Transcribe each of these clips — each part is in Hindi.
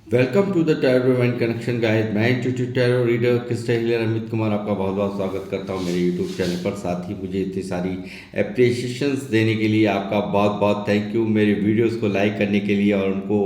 Welcome to the tarot mind connection guide. मैं institute tarot reader crystal healer Amit Kumar आपका बहुत बहुत स्वागत करता हूं मेरे यूट्यूब चैनल पर। साथ ही मुझे इतनी सारी अप्रिसिएशंस देने के लिए आपका बहुत बहुत थैंक यू। मेरे वीडियोस को लाइक करने के लिए और उनको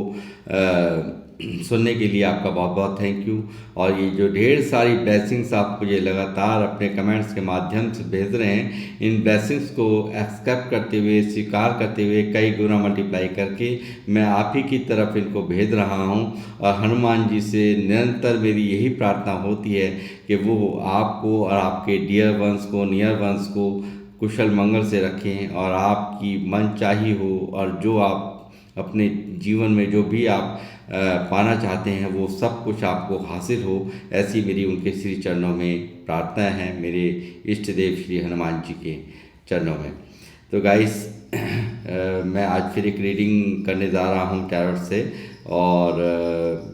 सुनने के लिए आपका बहुत बहुत थैंक यू। और ये जो ढेर सारी ब्लेसिंग्स आप मुझे लगातार अपने कमेंट्स के माध्यम से भेज रहे हैं, इन ब्लेसिंग्स को एक्सेप्ट करते हुए, स्वीकार करते हुए, कई गुना मल्टीप्लाई करके मैं आप ही की तरफ इनको भेज रहा हूँ। और हनुमान जी से निरंतर मेरी यही प्रार्थना होती है कि वो आपको और आपके डियर वंस को, नियर वंस को कुशल मंगल से रखें और आपकी मनचाही हो, और जो आप अपने जीवन में जो भी आप पाना चाहते हैं वो सब कुछ आपको हासिल हो, ऐसी मेरी उनके श्री चरणों में प्रार्थना है, मेरे इष्ट देव श्री हनुमान जी के चरणों में। तो गाइस, मैं आज फिर एक रीडिंग करने जा रहा हूँ टैरोट से। और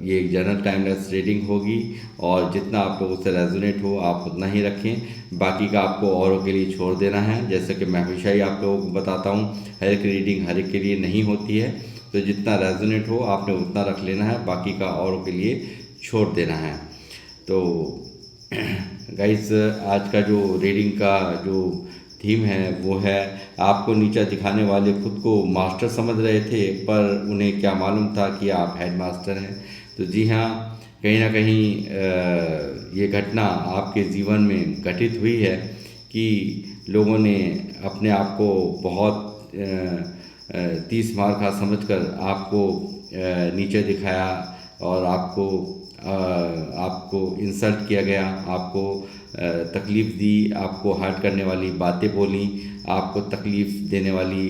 ये एक जनरल टाइमलेस रीडिंग होगी, और जितना आप लोगों से रेजोनेट हो आप उतना ही रखें, बाकी का आपको औरों के लिए छोड़ देना है। जैसे कि मैं हमेशा ही आप लोगों को बताता हूँ, हर एक रीडिंग हर एक के लिए नहीं होती है, तो जितना रेजोनेट हो आपने उतना रख लेना है, बाकी का औरों के लिए छोड़ देना है। तो गाइस, आज का जो रीडिंग का जो थीम है वो है, आपको नीचा दिखाने वाले खुद को मास्टर समझ रहे थे, पर उन्हें क्या मालूम था कि आप हेड मास्टर हैं। तो जी हाँ, कहीं ना कहीं ये घटना आपके जीवन में घटित हुई है कि लोगों ने अपने आप को बहुत तीस मार खा समझकर आपको नीचे दिखाया, और आपको इंसल्ट किया गया, आपको तकलीफ़ दी, आपको हर्ट करने वाली बातें बोली, आपको तकलीफ़ देने वाली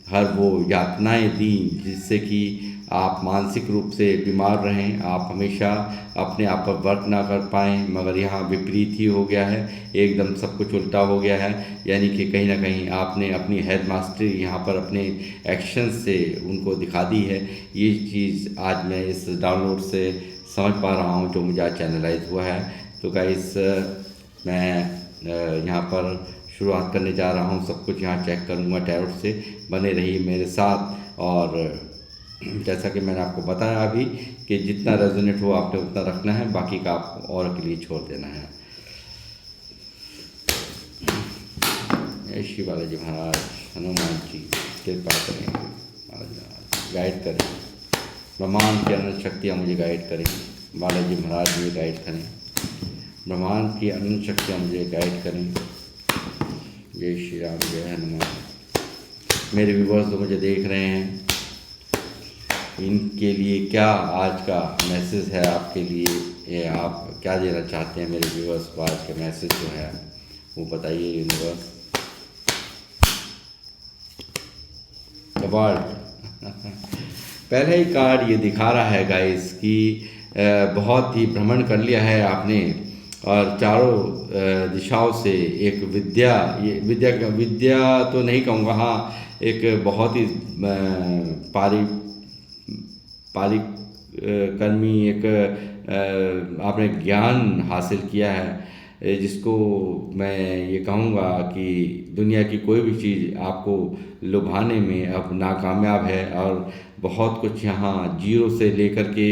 हर वो यातनाएं दी जिससे कि आप मानसिक रूप से बीमार रहें, आप हमेशा अपने आप पर वर्क ना कर पाएँ। मगर यहाँ विपरीत ही हो गया है, एकदम सब कुछ उल्टा हो गया है। यानी कि कहीं ना कहीं आपने अपनी हेड मास्टरी यहाँ पर अपने एक्शन से उनको दिखा दी है। ये चीज़ आज मैं इस डाउनलोड से समझ पा रहा हूँ जो मुझे आज चैनलाइज हुआ है। तो गाइस, मैं यहाँ पर शुरुआत करने जा रहा हूँ, सब कुछ यहाँ चेक करूँगा टैरोट से। बने रहिए मेरे साथ। और जैसा कि मैंने आपको बताया अभी कि जितना रेजोनेट हो आपने उतना रखना है, बाकी का आपको और के लिए छोड़ देना है। जय श्री बालाजी महाराज, हनुमान जी कृपा करें, महाराज गाइड करें, ब्रह्मांड की अनंत शक्तियाँ मुझे गाइड करें। बालाजी महाराज मुझे गाइड करें, ब्रह्मांड की अनंत शक्तियाँ मुझे गाइड करें। जय श्री राम, जय हनुमान। मेरे व्यूवर्स जो मुझे देख रहे हैं, इनके लिए क्या आज का मैसेज है आपके लिए, ये आप क्या देना चाहते हैं मेरे व्यूवर्स को? आज के मैसेज जो है वो बताइए यूनिवर्स। द वर्ल्ड पहले ही कार्ड ये दिखा रहा है गाइस कि बहुत ही भ्रमण कर लिया है आपने, और चारों दिशाओं से एक विद्या, ये विद्या तो नहीं कहूँगा, हाँ एक बहुत ही पारी पारिक कर्मी एक आपने ज्ञान हासिल किया है, जिसको मैं ये कहूँगा कि दुनिया की कोई भी चीज़ आपको लुभाने में अब नाकामयाब है। और बहुत कुछ यहाँ जीरो से लेकर के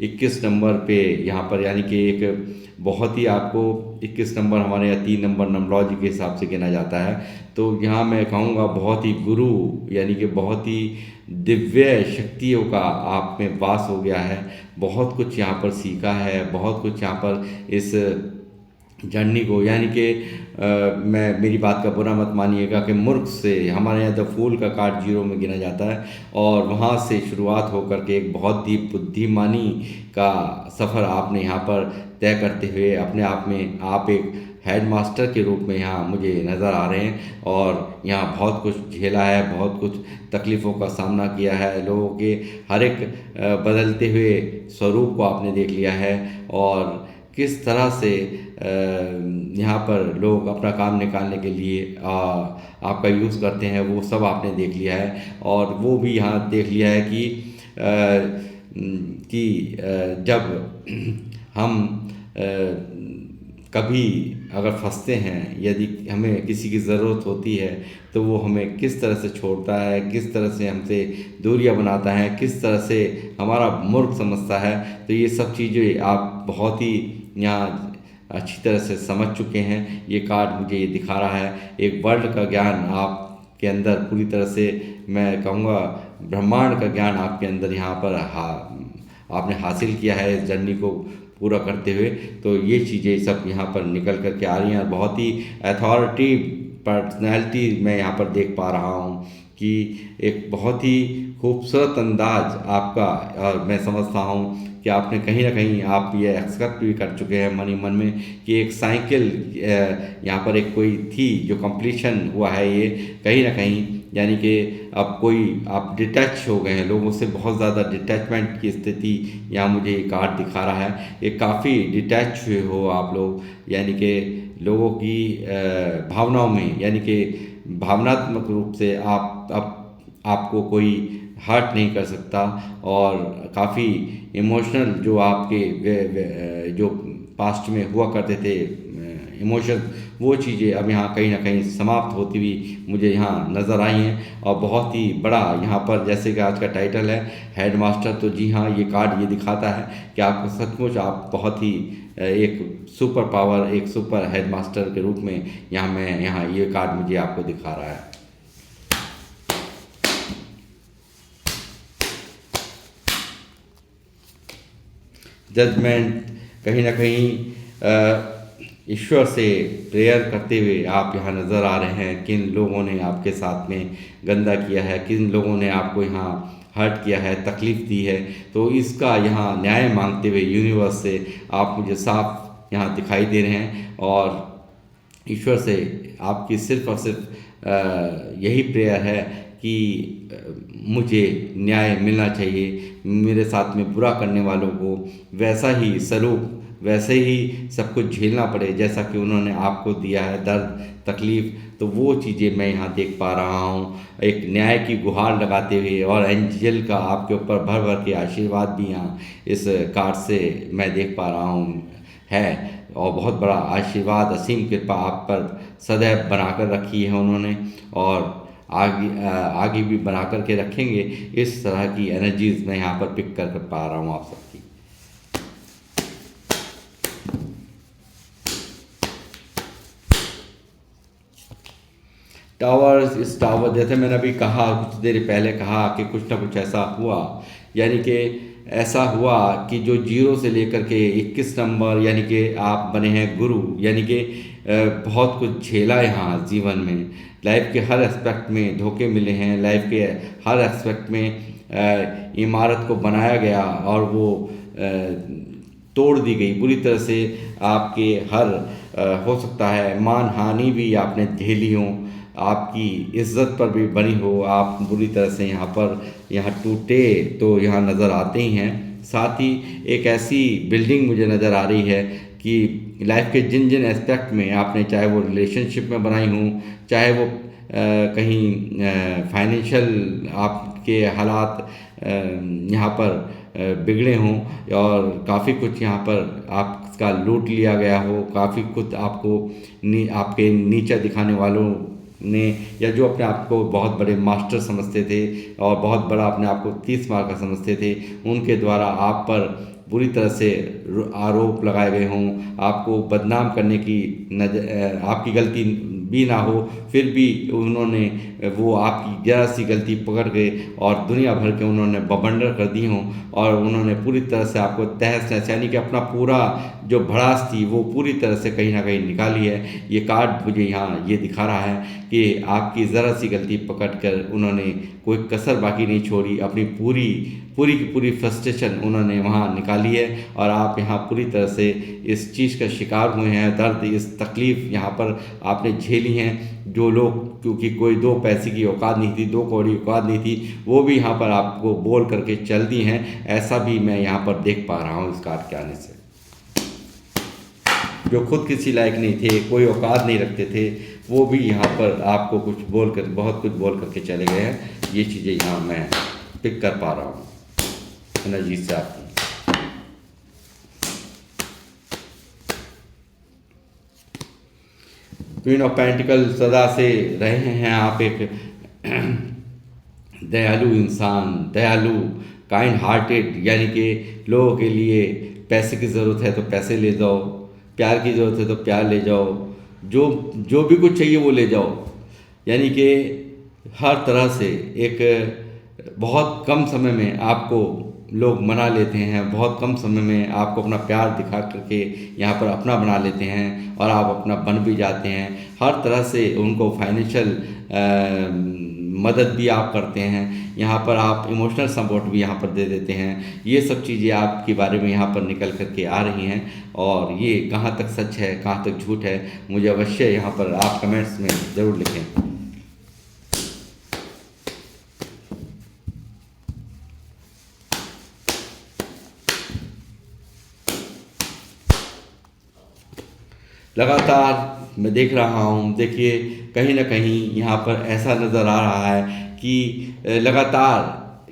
21 नंबर पे यहाँ पर, यानी कि एक बहुत ही आपको 21 नंबर हमारे यहाँ 3 नंबर नंबरोलॉजी के हिसाब से गिना जाता है। तो यहाँ मैं कहूँगा बहुत ही गुरु, यानी कि बहुत ही दिव्य शक्तियों का आप में वास हो गया है। बहुत कुछ यहाँ पर सीखा है, बहुत कुछ यहाँ पर इस जर्नी को, यानी कि मैं मेरी बात का बुरा मत मानिएगा कि मूर्ख से हमारे यहाँ द फूल का कार्ड जीरो में गिना जाता है, और वहाँ से शुरुआत होकर के एक बहुत ही बुद्धिमानी का सफ़र आपने यहाँ पर तय करते हुए अपने आप में आप एक हेड मास्टर के रूप में यहाँ मुझे नज़र आ रहे हैं। और यहाँ बहुत कुछ झेला है, बहुत कुछ तकलीफ़ों का सामना किया है, लोगों के हर एक बदलते हुए स्वरूप को आपने देख लिया है, और किस तरह से यहाँ पर लोग अपना काम निकालने के लिए आपका यूज़ करते हैं, वो सब आपने देख लिया है। और वो भी यहाँ देख लिया है कि जब हम कभी अगर फंसते हैं, यदि हमें किसी की ज़रूरत होती है तो वो हमें किस तरह से छोड़ता है, किस तरह से हमसे दूरियां बनाता है, किस तरह से हमारा मूर्ख समझता है। तो ये सब चीज़ें आप बहुत ही यहाँ अच्छी तरह से समझ चुके हैं। ये कार्ड मुझे ये दिखा रहा है एक वर्ल्ड का ज्ञान आपके अंदर पूरी तरह से, मैं कहूँगा ब्रह्मांड का ज्ञान आपके अंदर यहाँ पर आपने हासिल किया है इस जर्नी को पूरा करते हुए। तो ये चीज़ें सब यहाँ पर निकल कर के आ रही हैं और बहुत ही अथॉरिटी पर्सनैलिटी मैं यहाँ पर देख पा रहा हूँ कि एक बहुत ही खूबसूरत अंदाज आपका। और मैं समझता हूँ कि आपने कहीं ना कहीं आप ये एक्सेप्ट भी कर चुके हैं मन ही मन में कि एक साइकिल यहाँ पर एक कोई थी जो कंप्लीशन हुआ है ये कहीं ना कहीं, यानी कि अब कोई आप डिटैच हो गए हैं लोगों से, बहुत ज़्यादा डिटैचमेंट की स्थिति यहाँ मुझे ये कार्ड दिखा रहा है। ये काफ़ी डिटैच हुए हो आप लोग, यानी कि लोगों की भावनाओं में, यानी कि भावनात्मक रूप से आप अब आपको कोई हर्ट नहीं कर सकता। और काफ़ी इमोशनल जो आपके जो पास्ट में हुआ करते थे इमोशन, वो चीज़ें अब यहाँ कहीं ना कहीं समाप्त होती हुई मुझे यहाँ नज़र आई हैं। और बहुत ही बड़ा यहाँ पर, जैसे कि आज का टाइटल है हेड मास्टर, तो जी हाँ ये कार्ड ये दिखाता है कि आप सचमुच आप बहुत ही एक सुपर पावर, एक सुपर हेड मास्टर के रूप में यहाँ ये कार्ड मुझे आपको दिखा रहा है। जजमेंट कहीं ना कहीं ईश्वर से प्रेयर करते हुए आप यहाँ नज़र आ रहे हैं। किन लोगों ने आपके साथ में गंदा किया है, किन लोगों ने आपको यहाँ हर्ट किया है, तकलीफ़ दी है, तो इसका यहाँ न्याय मांगते हुए यूनिवर्स से आप मुझे साफ यहाँ दिखाई दे रहे हैं। और ईश्वर से आपकी सिर्फ और सिर्फ यही प्रेयर है कि मुझे न्याय मिलना चाहिए, मेरे साथ में बुरा करने वालों को वैसा ही सलूक, वैसे ही सब कुछ झेलना पड़े जैसा कि उन्होंने आपको दिया है दर्द तकलीफ़। तो वो चीज़ें मैं यहाँ देख पा रहा हूँ, एक न्याय की गुहार लगाते हुए। और एंजल का आपके ऊपर भर भर के आशीर्वाद भी यहाँ इस कार्ड से मैं देख पा रहा हूँ है। और बहुत बड़ा आशीर्वाद, असीम कृपा आप पर सदैव बनाकर रखी है उन्होंने, और आगे भी बना कर के रखेंगे। इस तरह की एनर्जीज मैं यहाँ पर पिक कर पा रहा हूँ आप सबकी। टावर्स, इस टावर जैसे मैंने अभी कहा, कुछ देर पहले कहा कि कुछ ना कुछ ऐसा हुआ, यानी कि ऐसा हुआ कि जो 0 से लेकर के 21 नंबर, यानी कि आप बने हैं गुरु, यानी कि बहुत कुछ झेला यहाँ जीवन में, लाइफ के हर एस्पेक्ट में धोखे मिले हैं, लाइफ के हर एस्पेक्ट में इमारत को बनाया गया और वो तोड़ दी गई बुरी तरह से। आपके हर हो सकता है मान हानि भी आपने झेली हो, आपकी इज्जत पर भी बनी हो, आप बुरी तरह से यहाँ टूटे तो यहाँ नज़र आते ही हैं। साथ ही एक ऐसी बिल्डिंग मुझे नज़र आ रही है कि लाइफ के जिन जिन एस्पेक्ट में आपने, चाहे वो रिलेशनशिप में बनाई हूँ, चाहे वो कहीं फाइनेंशियल आपके हालात यहाँ पर बिगड़े हों, और काफ़ी कुछ यहाँ पर आपका लूट लिया गया हो, काफ़ी कुछ आपको आपके नीचा दिखाने वालों ने, या जो अपने आप को बहुत बड़े मास्टर समझते थे और बहुत बड़ा अपने आप को 30 मार का समझते थे, उनके द्वारा आप पर बुरी तरह से आरोप लगाए गए हों, आपको बदनाम करने की आपकी गलती भी ना हो, फिर भी उन्होंने वो आपकी जरा सी गलती पकड़ गए और दुनिया भर के उन्होंने बवंडर कर दी हों, और उन्होंने पूरी तरह से आपको तहस नहस, यानी कि अपना पूरा जो भड़ास थी वो पूरी तरह से कहीं ना कहीं निकाली है। ये कार्ड मुझे यहाँ ये दिखा रहा है कि आपकी ज़रा सी गलती पकड़ कर उन्होंने कोई कसर बाकी नहीं छोड़ी, अपनी पूरी की पूरी फ्रस्ट्रेशन उन्होंने वहाँ निकाली है। और आप यहाँ पूरी तरह से इस चीज़ का शिकार हुए हैं, दर्द, इस तकलीफ़ यहाँ पर आपने झेली हैं। जो लोग, क्योंकि कोई 2 पैसे की औकात नहीं थी, 2 कौड़ी औकात नहीं थी, वो भी यहाँ पर आपको बोल करके चल दी हैं, ऐसा भी मैं यहाँ पर देख पा रहा हूँ इस कार्ड के आने से। जो खुद किसी लायक नहीं थे, कोई औकात नहीं रखते थे, वो भी यहाँ पर आपको कुछ बोल कर, बहुत कुछ बोल करके चले गए हैं। ये चीज़ें यहाँ मैं पिक कर पा रहा हूँ एनर्जी से आपकी। क्वीन ऑफ पेंटिकल सदा से रहे हैं आप एक दयालु इंसान, दयालु, काइंड हार्टेड, यानी कि लोगों के लिए पैसे की ज़रूरत है तो पैसे ले जाओ, प्यार की ज़रूरत है तो प्यार ले जाओ, जो जो भी कुछ चाहिए वो ले जाओ, यानी कि हर तरह से एक बहुत कम समय में आपको लोग मना लेते हैं, बहुत कम समय में आपको अपना प्यार दिखा करके यहाँ पर अपना बना लेते हैं और आप अपना बन भी जाते हैं। हर तरह से उनको फाइनेंशियल मदद भी आप करते हैं, यहाँ पर आप इमोशनल सपोर्ट भी यहाँ पर दे देते हैं। ये सब चीज़ें आपके बारे में यहाँ पर निकल करके आ रही हैं और ये कहाँ तक सच है कहाँ तक झूठ है मुझे अवश्य यहाँ पर आप कमेंट्स में ज़रूर लिखें। लगातार मैं देख रहा हूँ, देखिए कहीं ना कहीं यहाँ पर ऐसा नज़र आ रहा है कि लगातार,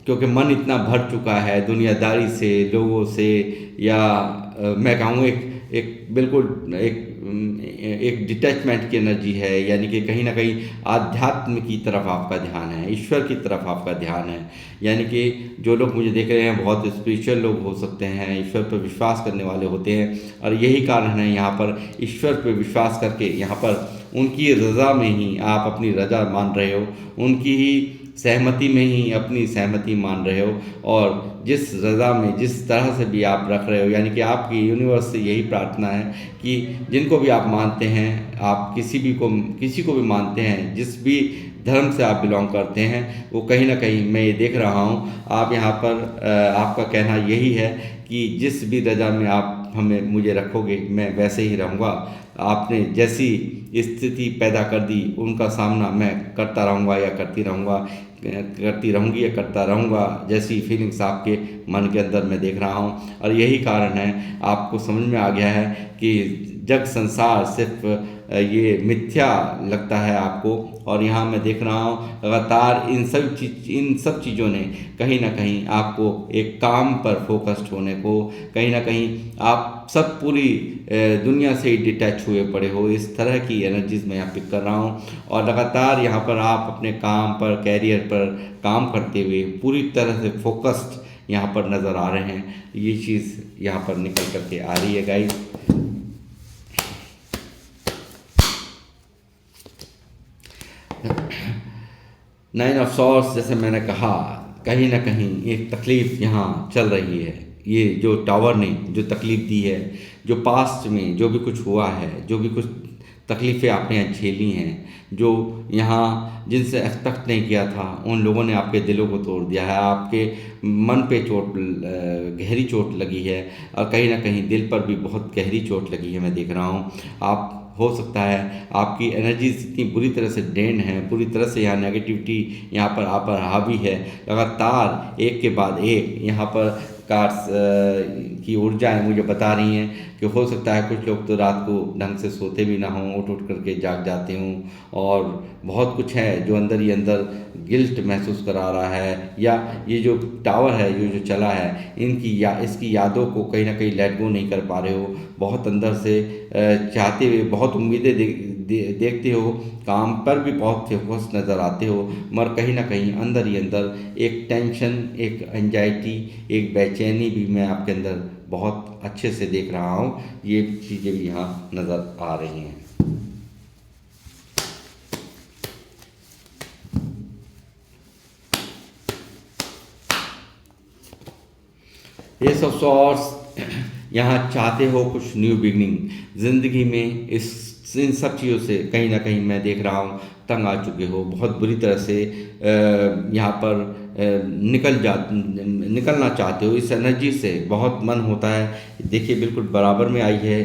क्योंकि मन इतना भर चुका है दुनियादारी से, लोगों से, या मैं कहूँ एक एक बिल्कुल एक डिटैचमेंट की एनर्जी है, यानी कि कहीं ना कहीं आध्यात्म की तरफ आपका ध्यान है, ईश्वर की तरफ आपका ध्यान है। यानी कि जो लोग मुझे देख रहे हैं बहुत स्पिरिचुअल लोग हो सकते हैं, ईश्वर पर विश्वास करने वाले होते हैं और यही कारण है यहाँ पर ईश्वर पर विश्वास करके यहाँ पर उनकी रज़ा में ही आप अपनी रज़ा मान रहे हो, उनकी ही सहमति में ही अपनी सहमति मान रहे हो और जिस रज़ा में जिस तरह से भी आप रख रहे हो, यानी कि आपकी यूनिवर्स से यही प्रार्थना है कि जिनको भी आप मानते हैं, आप किसी को भी मानते हैं, जिस भी धर्म से आप बिलोंग करते हैं, वो कहीं ना कहीं मैं ये देख रहा हूँ आप यहाँ पर आपका कहना यही है कि जिस भी रज़ा में आप मुझे रखोगे मैं वैसे ही रहूँगा। आपने जैसी स्थिति पैदा कर दी उनका सामना मैं करता रहूँगा या करती रहूँगी या करता रहूँगा, जैसी फीलिंग्स आपके मन के अंदर मैं देख रहा हूँ। और यही कारण है आपको समझ में आ गया है कि जग संसार सिर्फ ये मिथ्या लगता है आपको, और यहाँ मैं देख रहा हूँ लगातार इन सब चीज़ों ने कहीं ना कहीं आपको एक काम पर फोकस्ड होने को, कहीं ना कहीं आप सब पूरी दुनिया से ही डिटैच हुए पड़े हो, इस तरह की एनर्जीज मैं यहाँ पिक कर रहा हूँ। और लगातार यहाँ पर आप अपने काम पर, कैरियर पर काम करते हुए पूरी तरह से फोकस्ड यहाँ पर नज़र आ रहे हैं। ये चीज़ यहाँ पर निकल करके आ रही है गाइस। नाइन ऑफ सॉर्ड्स, जैसे मैंने कहा, कहीं ना कहीं एक तकलीफ़ यहाँ चल रही है। ये जो टावर ने जो तकलीफ़ दी है, जो पास्ट में जो भी कुछ हुआ है, जो भी कुछ तकलीफ़ें आपने यहाँ झेली हैं, जो यहाँ जिनसे एक्सपेक्ट नहीं किया था उन लोगों ने आपके दिलों को तोड़ दिया है, आपके मन पे गहरी चोट लगी है और कहीं ना कहीं दिल पर भी बहुत गहरी चोट लगी है। मैं देख रहा हूँ आप, हो सकता है आपकी एनर्जीज इतनी बुरी तरह से ड्रेन है, पूरी तरह से यहाँ नेगेटिविटी यहाँ पर आप पर हावी है। लगातार एक के बाद एक यहाँ पर कार्ड्स की ऊर्जाएं मुझे बता रही हैं कि हो सकता है कुछ लोग तो रात को ढंग से सोते भी ना हों, उठ करके जाग जाते हों, और बहुत कुछ है जो अंदर ही अंदर गिल्ट महसूस करा रहा है, या ये जो टावर है ये जो चला है इसकी यादों को कहीं ना कहीं लेट गो नहीं कर पा रहे हो, बहुत अंदर से चाहते हुए बहुत उम्मीदें देखते हो, काम पर भी बहुत फोकस नज़र आते हो, मगर कहीं ना कहीं अंदर ही अंदर एक टेंशन, एक एंजाइटी, एक बेचैनी भी मैं आपके अंदर बहुत अच्छे से देख रहा हूँ। ये चीज़ें भी यहाँ नज़र आ रही हैं। ये सब सॉर्ट्स यहाँ चाहते हो कुछ न्यू बिगनिंग ज़िंदगी में, इन सब चीज़ों से कहीं ना कहीं मैं देख रहा हूँ तंग आ चुके हो, बहुत बुरी तरह से यहाँ पर निकलना चाहते हो, इस एनर्जी से बहुत मन होता है। देखिए बिल्कुल बराबर में आई है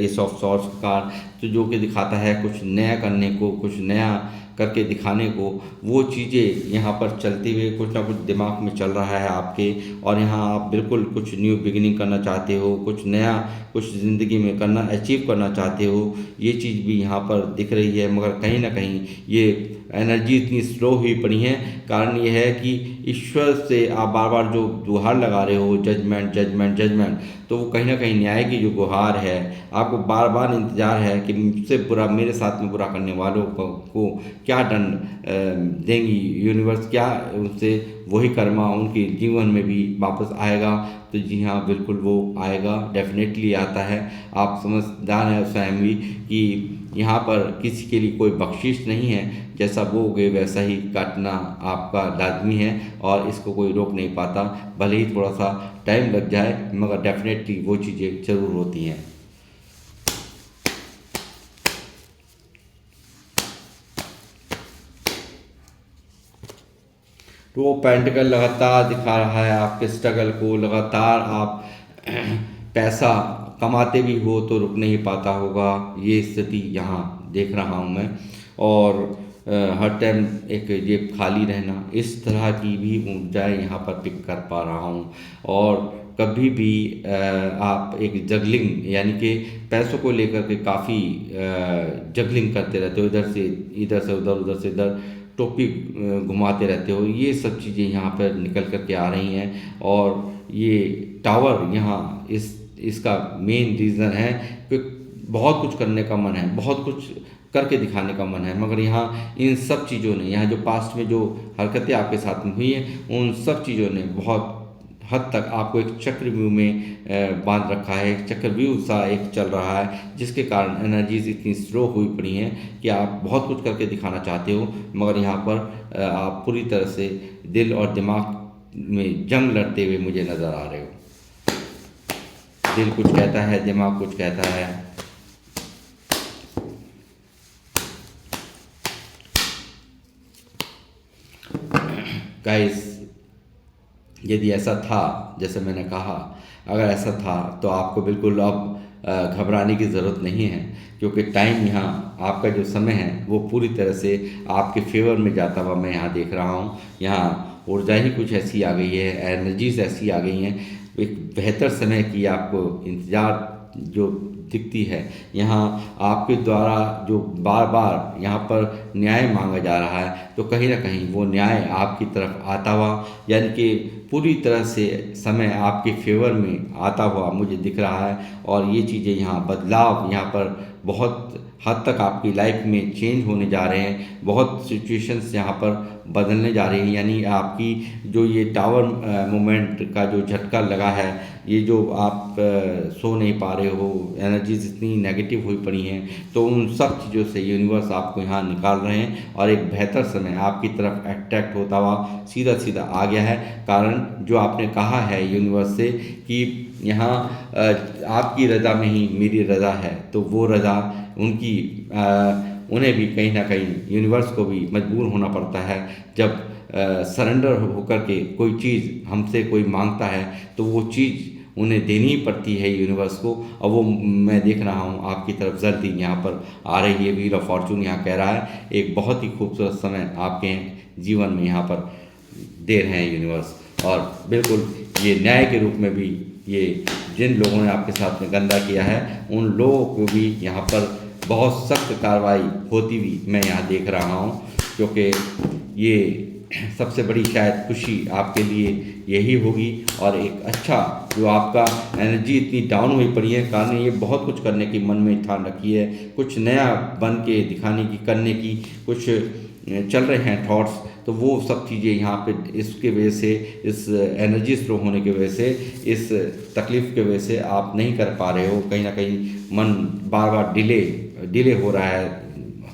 ये सॉफ्ट सॉर्ट्स कार्ड, तो जो कि दिखाता है कुछ नया करने को, कुछ नया करके दिखाने को। वो चीज़ें यहाँ पर चलते हुए कुछ ना कुछ दिमाग में चल रहा है आपके, और यहाँ आप बिल्कुल कुछ न्यू बिगिनिंग करना चाहते हो, कुछ नया कुछ ज़िंदगी में करना, अचीव करना चाहते हो। ये चीज़ भी यहाँ पर दिख रही है, मगर कहीं ना कहीं ये एनर्जी इतनी स्लो हुई पड़ी है। कारण ये है कि ईश्वर से आप बार बार जो गुहार लगा रहे हो, जजमेंट जजमेंट जजमेंट, तो वो कहीं ना कहीं न्याय की जो गुहार है, आपको बार बार इंतजार है कि मुझसे बुरा, मेरे साथ में बुरा करने वालों को क्या दंड देंगी यूनिवर्स, क्या उनसे वही कर्मा उनके जीवन में भी वापस आएगा। तो जी हाँ, बिल्कुल वो आएगा, डेफिनेटली आता है। आप समझदार हैं स्वयं भी कि यहाँ पर किसी के लिए कोई बख्शिश नहीं है, जैसा बोओगे वैसा ही काटना आपका लाजमी है और इसको कोई रोक नहीं पाता। भले ही थोड़ा सा टाइम लग जाए, मगर डेफिनेटली वो चीज़ें ज़रूर होती हैं। तो वो पेंटिकल लगातार दिखा रहा है आपके स्ट्रगल को, लगातार आप पैसा कमाते भी हो तो रुक नहीं पाता होगा, ये स्थिति यहाँ देख रहा हूँ मैं। और हर टाइम एक जेब खाली रहना, इस तरह की भी ऊर्जाएँ यहाँ पर पिक कर पा रहा हूँ। और कभी भी आप एक जगलिंग यानी कि पैसों को लेकर के काफ़ी जगलिंग करते रहते हो, इधर से इधर से उधर, उधर से इधर टॉपिक घुमाते रहते हो, ये सब चीज़ें यहाँ पर निकल कर के आ रही हैं। और ये टावर यहाँ इसका मेन रीज़न है कि बहुत कुछ करने का मन है, बहुत कुछ करके दिखाने का मन है, मगर यहाँ इन सब चीज़ों ने, यहाँ जो पास्ट में जो हरकतें आपके साथ में हुई हैं, उन सब चीज़ों ने बहुत हद तक आपको एक चक्रव्यूह में बांध रखा है। एक चक्रव्यूह सा एक चल रहा है, जिसके कारण एनर्जीज इतनी स्लो हुई पड़ी हैं कि आप बहुत कुछ करके दिखाना चाहते हो, मगर यहाँ पर आप पूरी तरह से दिल और दिमाग में जंग लड़ते हुए मुझे नज़र आ रहे हो। दिल कुछ कहता है, दिमाग कुछ कहता है। गाइस, यदि ऐसा था जैसे मैंने कहा, अगर ऐसा था तो आपको बिल्कुल अब घबराने की ज़रूरत नहीं है, क्योंकि टाइम यहाँ आपका जो समय है वो पूरी तरह से आपके फेवर में जाता हुआ मैं यहाँ देख रहा हूँ। यहाँ ऊर्जा ही कुछ ऐसी आ गई है, एनर्जीज ऐसी आ गई हैं, एक बेहतर समय की आपको इंतज़ार जो दिखती है। यहाँ आपके द्वारा जो बार बार यहाँ पर न्याय मांगा जा रहा है, तो कहीं ना कहीं वो न्याय आपकी तरफ आता हुआ, यानी कि पूरी तरह से समय आपके फेवर में आता हुआ मुझे दिख रहा है। और ये चीज़ें यहाँ बदलाव यहाँ पर बहुत हद तक आपकी लाइफ में चेंज होने जा रहे हैं, बहुत सिचुएशंस यहाँ पर बदलने जा रही हैं। यानी आपकी जो ये टावर मोमेंट का जो झटका लगा है, ये जो आप सो नहीं पा रहे हो, एनर्जीज इतनी नेगेटिव हुई पड़ी हैं, तो उन सब चीज़ों से यूनिवर्स आपको यहाँ निकाल रहे हैं और एक बेहतर समय आपकी तरफ अट्रैक्ट होता हुआ सीधा सीधा आ गया है। कारण जो आपने कहा है यूनिवर्स से कि यहाँ आपकी रज़ा में ही मेरी रज़ा है, तो वो रज़ा उनकी उन्हें भी कहीं ना कहीं यूनिवर्स को भी मजबूर होना पड़ता है। जब सरेंडर होकर के कोई चीज़ हमसे कोई मांगता है, तो वो चीज़ उन्हें देनी ही पड़ती है यूनिवर्स को। और वो मैं देख रहा हूँ आपकी तरफ जल्दी यहाँ पर आ रही है। व्हील ऑफ फॉर्चून यहाँ कह रहा है एक बहुत ही खूबसूरत समय आपके जीवन में यहाँ पर दे रहे हैं यूनिवर्स। और बिल्कुल ये न्याय के रूप में भी, ये जिन लोगों ने आपके साथ में गंदा किया है, उन लोगों को भी यहाँ पर बहुत सख्त कार्रवाई होती हुई मैं यहाँ देख रहा हूँ। क्योंकि ये सबसे बड़ी शायद खुशी आपके लिए यही होगी। और एक अच्छा जो आपका एनर्जी इतनी डाउन हुई पड़ी है, कारण ये बहुत कुछ करने की मन में ठान रखी है, कुछ नया बन के दिखाने की, करने की कुछ चल रहे हैं थॉट्स, तो वो सब चीज़ें यहाँ पे इसके वजह से, इस एनर्जी स्लो होने की वजह से, इस तकलीफ़ की वजह से आप नहीं कर पा रहे हो। कहीं ना कहीं मन बार बार डिले हो रहा है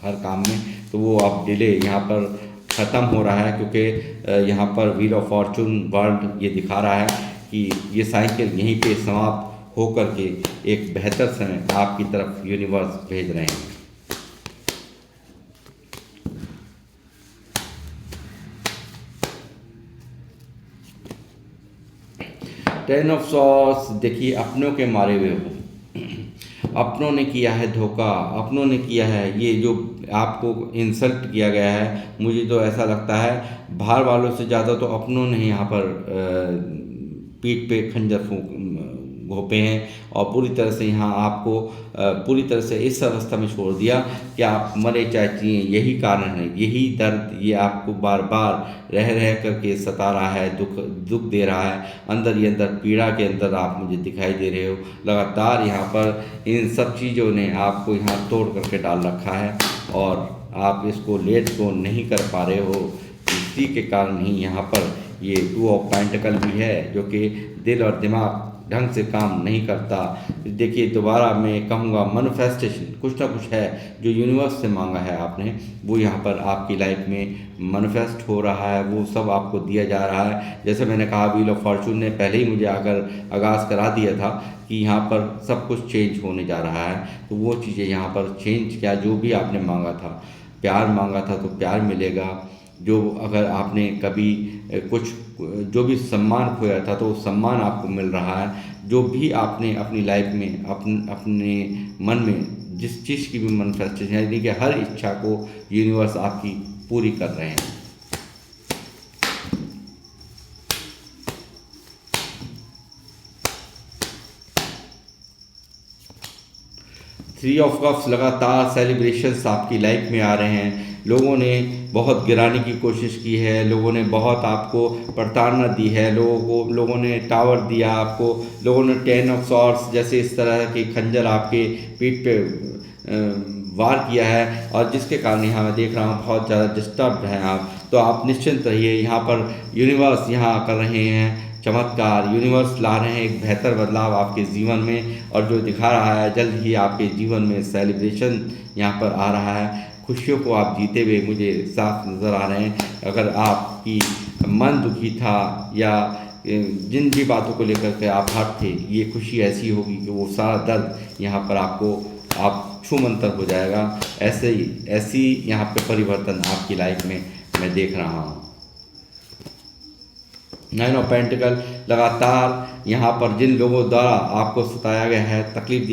हर काम में, तो वो अब डिले यहाँ पर ख़त्म हो रहा है। क्योंकि यहाँ पर व्हील ऑफ फॉर्चून वर्ल्ड ये दिखा रहा है कि ये साइकिल यहीं पे समाप्त होकर के एक बेहतर समय आपकी तरफ यूनिवर्स भेज रहे हैं। टेन ऑफ सॉर्ड्स, देखिए अपनों के मारे हुए हो, अपनों ने किया है धोखा, अपनों ने किया है ये जो आपको इंसल्ट किया गया है। मुझे तो ऐसा लगता है बाहर वालों से ज़्यादा तो अपनों ने यहाँ पर पीठ पे खंजर घोंपे हैं और पूरी तरह से यहाँ आपको पूरी तरह से इस अवस्था में छोड़ दिया कि आप मरे चाहे जिए। यही कारण है, यही दर्द ये आपको बार बार रह रह करके सता रहा है, दुख दे रहा है। अंदर ही अंदर पीड़ा के अंदर आप मुझे दिखाई दे रहे हो। लगातार यहाँ पर इन सब चीज़ों ने आपको यहाँ तोड़ करके डाल रखा है और आप इसको लेट को नहीं कर पा रहे हो। इसी के कारण ही यहाँ पर ये 2 ऑफ पेंटिकल भी है, जो कि दिल और दिमाग ढंग से काम नहीं करता। देखिए, दोबारा मैं कहूँगा मैनिफेस्टेशन कुछ ना कुछ है जो यूनिवर्स से मांगा है आपने, वो यहाँ पर आपकी लाइफ में मैनिफेस्ट हो रहा है, वो सब आपको दिया जा रहा है। जैसे मैंने कहा, व्हील ऑफ फॉर्चून ने पहले ही मुझे आकर आगाज़ करा दिया था कि यहाँ पर सब कुछ चेंज होने जा रहा है। तो वो चीज़ें यहाँ पर चेंज क्या, जो भी आपने मांगा था, प्यार मांगा था तो प्यार मिलेगा। जो अगर आपने कभी कुछ जो भी सम्मान खोया था तो सम्मान आपको मिल रहा है। जो भी आपने अपनी लाइफ में अपने मन में जिस चीज़ की भी मैनिफेस्टेशन, यानी कि हर इच्छा को यूनिवर्स आपकी पूरी कर रहे हैं। थ्री ऑफ कप्स, लगातार सेलिब्रेशंस आपकी लाइफ में आ रहे हैं। लोगों ने बहुत गिराने की कोशिश की है, लोगों ने बहुत आपको प्रताड़ना दी है, लोगों ने टावर दिया आपको, लोगों ने 10 ऑफ सॉर्ड्स जैसे इस तरह के खंजर आपके पीठ पे वार किया है, और जिसके कारण यहाँ मैं देख रहा हूँ बहुत ज़्यादा डिस्टर्ब हैं आप। तो आप निश्चिंत रहिए, यहाँ पर यूनिवर्स यहाँ कर रहे हैं चमत्कार। यूनिवर्स ला रहे हैं एक बेहतर बदलाव आपके जीवन में, और जो दिखा रहा है जल्द ही आपके जीवन में सेलिब्रेशन यहाँ पर आ रहा है। खुशियों को आप जीते हुए मुझे साफ नज़र आ रहे हैं। अगर आपकी मन दुखी था या जिन भी बातों को लेकर के आप हट थे, ये खुशी ऐसी होगी कि वो सारा दर्द यहाँ पर आपको आप छूमंतर हो जाएगा। ऐसी यहाँ पे परिवर्तन आपकी लाइफ में मैं देख रहा हूँ। 9 ऑफ पेंटिकल, लगातार यहाँ पर जिन लोगों द्वारा आपको सताया गया है, तकलीफ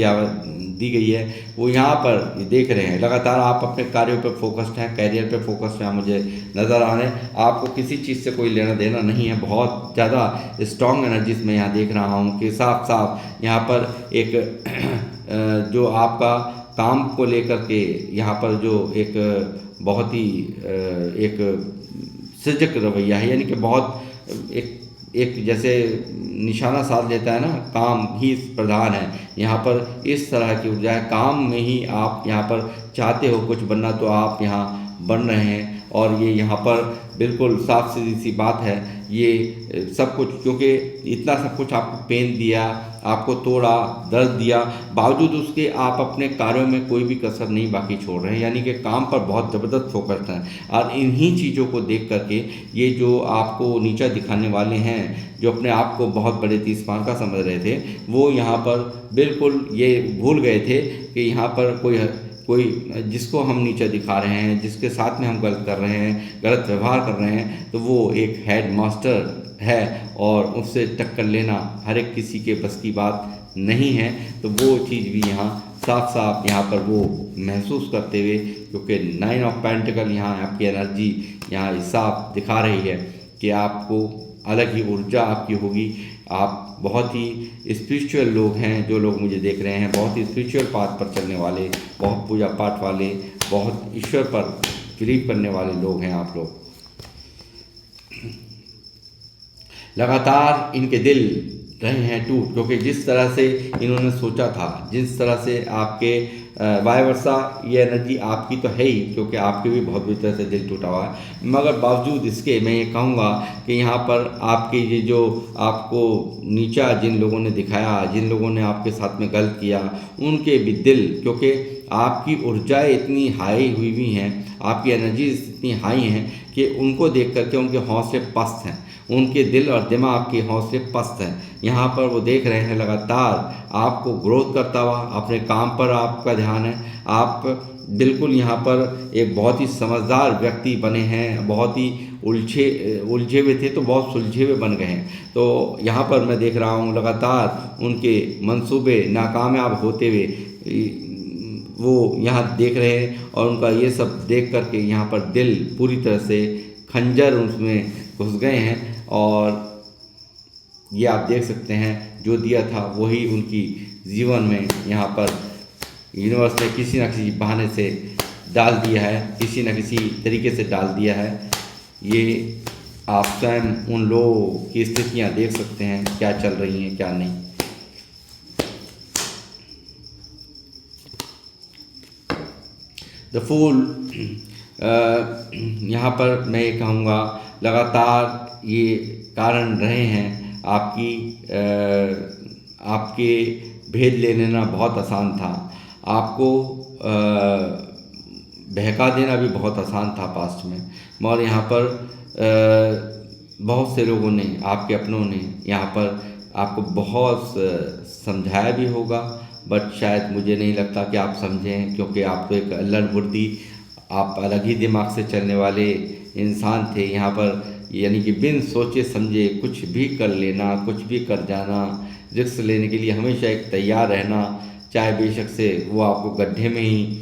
दी गई है, वो यहाँ पर देख रहे हैं। लगातार आप अपने कार्यों पर फोकस्ड हैं, कैरियर पे फोकस्ड हैं, मुझे नज़र आ रहे हैं। आपको किसी चीज़ से कोई लेना देना नहीं है। बहुत ज़्यादा स्ट्रॉन्ग एनर्जीज में यहाँ देख रहा हूँ कि साफ साफ यहाँ पर एक जो आपका काम को लेकर के यहाँ पर जो एक बहुत ही एक सजग रवैया है, यानी कि बहुत एक जैसे निशाना साध लेता है ना, काम ही प्रधान है। यहाँ पर इस तरह की ऊर्जा है, काम में ही आप यहाँ पर चाहते हो कुछ बनना तो आप यहाँ बन रहे हैं। और ये यहाँ पर बिल्कुल साफ सीधी सी बात है, ये सब कुछ क्योंकि इतना सब कुछ आपको पेन दिया, आपको तोड़ा, दर्द दिया, बावजूद उसके आप अपने कार्यों में कोई भी कसर नहीं बाकी छोड़ रहे हैं, यानी कि काम पर बहुत ज़बरदस्त फोकस है। और इन्हीं चीज़ों को देख करके ये जो आपको नीचा दिखाने वाले हैं, जो अपने आप को बहुत बड़े तीसमान का समझ रहे थे, वो यहाँ पर बिल्कुल ये भूल गए थे कि यहाँ पर कोई जिसको हम नीचा दिखा रहे हैं, जिसके साथ में हम गलत कर रहे हैं, गलत व्यवहार कर रहे हैं, तो वो एक हेड मास्टर है और उससे टक्कर लेना हर एक किसी के बस की बात नहीं है। तो वो चीज़ भी यहाँ साफ साफ यहाँ पर वो महसूस करते हुए, क्योंकि 9 ऑफ पेंटिकल यहाँ आपकी एनर्जी यहाँ साफ दिखा रही है कि आपको अलग ही ऊर्जा आपकी होगी। आप बहुत ही स्पिरिचुअल लोग हैं, जो लोग मुझे देख रहे हैं, बहुत ही स्पिरिचुअल पाथ पर चलने वाले, बहुत पूजा पाठ वाले, बहुत ईश्वर पर बिलीव करने वाले लोग हैं आप लोग। लगातार इनके दिल रहे हैं टूट, क्योंकि जिस तरह से इन्होंने सोचा था, जिस तरह से आपके वाय वर्षा ये एनर्जी आपकी तो है ही, क्योंकि आपके भी बहुत बुरी तरह से दिल टूटा हुआ है। मगर बावजूद इसके मैं ये कहूँगा कि यहाँ पर आपके ये जो आपको नीचा जिन लोगों ने दिखाया, जिन लोगों ने आपके साथ में गलत किया, उनके भी दिल, क्योंकि आपकी ऊर्जाएँ इतनी हाई हुई हैं, आपकी एनर्जीज इतनी हाई हैं कि उनको देख करके उनके हौसले पस्त हैं, उनके दिल और दिमाग के हौसले पस्त हैं। यहाँ पर वो देख रहे हैं लगातार आपको ग्रोथ करता हुआ, अपने काम पर आपका ध्यान है। आप बिल्कुल यहाँ पर एक बहुत ही समझदार व्यक्ति बने हैं, बहुत ही उलझे हुए थे तो बहुत सुलझे हुए बन गए हैं। तो यहाँ पर मैं देख रहा हूँ लगातार उनके मंसूबे नाकामयाब होते हुए वो यहाँ देख रहे हैं, और उनका ये सब देख करके यहाँ पर दिल पूरी तरह से खंजर उसमें घुस गए हैं। और ये आप देख सकते हैं जो दिया था वही उनकी जीवन में यहाँ पर यूनिवर्स ने किसी न किसी बहाने से डाल दिया है, किसी न किसी तरीके से डाल दिया है। ये आप स्वयं उन लोगों की स्थितियाँ देख सकते हैं, क्या चल रही हैं क्या नहीं। द फूल, यहाँ पर मैं ये कहूँगा लगातार ये कारण रहे हैं आपके भेद ले लेना बहुत आसान था, आपको बहका देना भी बहुत आसान था पास्ट में, मगर यहाँ पर बहुत से लोगों ने, आपके अपनों ने यहाँ पर आपको बहुत समझाया भी होगा, बट शायद मुझे नहीं लगता कि आप समझें, क्योंकि आप तो एक अल्लड़ बुर्दी, आप अलग ही दिमाग से चलने वाले इंसान थे। यहाँ पर यानी कि बिन सोचे समझे कुछ भी कर लेना, कुछ भी कर जाना, रिस्क लेने के लिए हमेशा एक तैयार रहना, चाहे बेशक से वो आपको गड्ढे में ही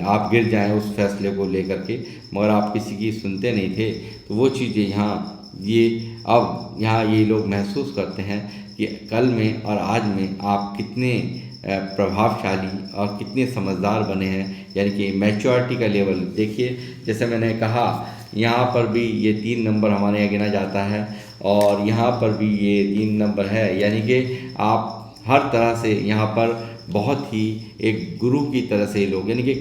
आप गिर जाएं उस फैसले को लेकर के, मगर आप किसी की सुनते नहीं थे। तो वो चीज़ें यहाँ ये लोग महसूस करते हैं कि कल में और आज में आप कितने प्रभावशाली और कितने समझदार बने हैं, यानी कि मैच्योरिटी का लेवल देखिए। जैसे मैंने कहा, यहाँ पर भी ये 3 नंबर हमारे यहाँ गिना जाता है और यहाँ पर भी ये 3 नंबर है, यानी कि आप हर तरह से यहाँ पर बहुत ही एक गुरु की तरह से लोग, यानी कि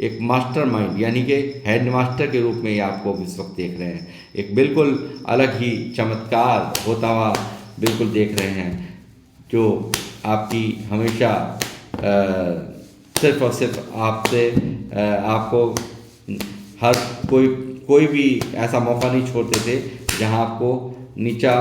एक मास्टर माइंड, यानी कि हेड मास्टर के रूप में ये आपको इस वक्त देख रहे हैं। एक बिल्कुल अलग ही चमत्कार होता हुआ बिल्कुल देख रहे हैं, जो आपकी हमेशा सिर्फ और सिर्फ आपको हर कोई भी ऐसा मौका नहीं छोड़ते थे जहां आपको नीचा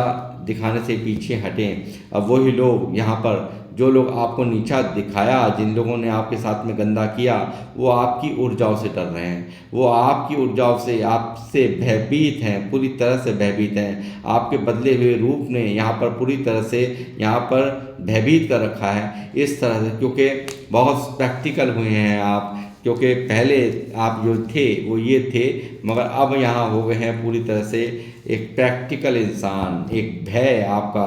दिखाने से पीछे हटें। अब वही लोग यहाँ पर, जो लोग आपको नीचा दिखाया, जिन लोगों ने आपके साथ में गंदा किया, वो आपकी ऊर्जाओं से डर रहे हैं, वो आपकी ऊर्जाओं से आपसे भयभीत हैं, पूरी तरह से भयभीत हैं। आपके बदले हुए रूप ने यहाँ पर पूरी तरह से यहाँ पर भयभीत कर रखा है इस तरह से, क्योंकि बहुत प्रैक्टिकल हुए हैं आप, क्योंकि पहले आप जो थे वो ये थे, मगर अब यहाँ हो गए हैं पूरी तरह से एक प्रैक्टिकल इंसान। एक भय आपका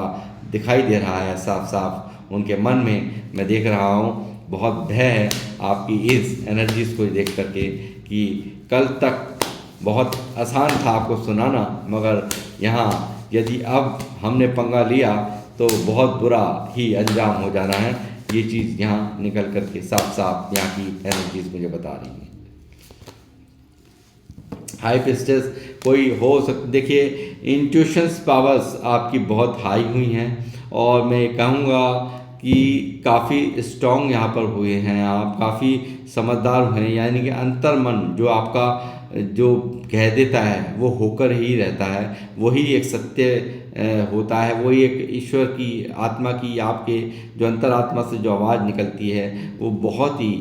दिखाई दे रहा है साफ साफ उनके मन में, मैं देख रहा हूँ बहुत भय है आपकी इस एनर्जीज को देख करके, कि कल तक बहुत आसान था आपको सुनाना, मगर यहाँ यदि अब हमने पंगा लिया तो बहुत बुरा ही अंजाम हो जाना है। ये चीज़ यहाँ निकल करके साफ साफ यहाँ की एनर्जीज मुझे बता रही है। हाई पिस्टस कोई हो देखिए, इंट्यूशंस पावर्स आपकी बहुत हाई हुई हैं, और मैं कहूँगा कि काफ़ी स्ट्रॉन्ग यहाँ पर हुए हैं, आप काफ़ी समझदार हुए हैं, यानी कि अंतर्मन जो आपका जो कह देता है वो होकर ही रहता है, वही एक सत्य होता है, वही एक ईश्वर की आत्मा की, आपके जो अंतरात्मा से जो आवाज़ निकलती है वो बहुत ही